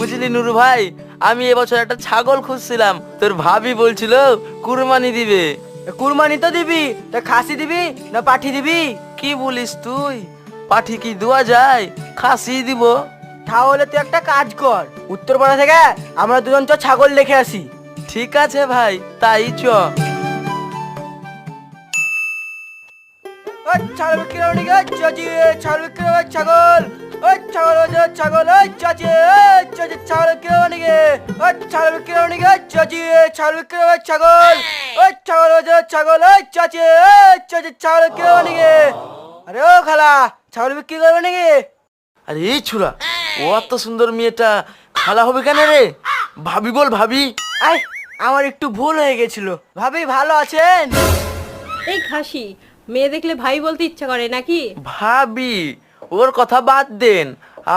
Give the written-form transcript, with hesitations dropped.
বুঝলি নুরু ভাই, আমি এবছর একটা ছাগল খুঁজছিলাম, তোর ভাবি বলছিল কুরবানি দিবে। কুরবানি তো দিবি, তা খাসি দিবি না পাঠি দিবি? কি বলিস তুই? পাঠি কি দেওয়া যায়? খাসি দিব। তাহলে তুই একটা কাজ কর, উত্তরপাড়া থেকে আমরা দুজন ছাগল দেখে আসি। ঠিক আছে ভাই, তাই চ। ওই ছাগল বিক্রি হবে নাকি? ওই চাচি, ছাগল বিক্রি হবে, ছাগল। ওই ছাগল বাজার ছাগল, ওই চাচি, চাচি ছাগল বিক্রি হবে নাকি? ওই ছাগল বিক্রি হবে নাকি? ওই চাচি, ছাগল বিক্রি হবে, ছাগল। ওই ছাগল বাজার ছাগল, ওই চাচি, চাচি ছাগল বিক্রি হবে নাকি? আরে ও খালা, ছাগল বিক্রি করবে নাকি? আরে এই ছুরা, ও এত সুন্দর মেয়েটা খালা হবে কেন রে? ভাবি বল, ভাবি। আই, আমার একটু ভুল হয়ে গেছিল। ভাবি ভালো আছেন? এই খাসি মেয়ে দেখলে ভাই বলতে ইচ্ছা করে নাকি? ভাবি, ওর কথা বাদ দেন,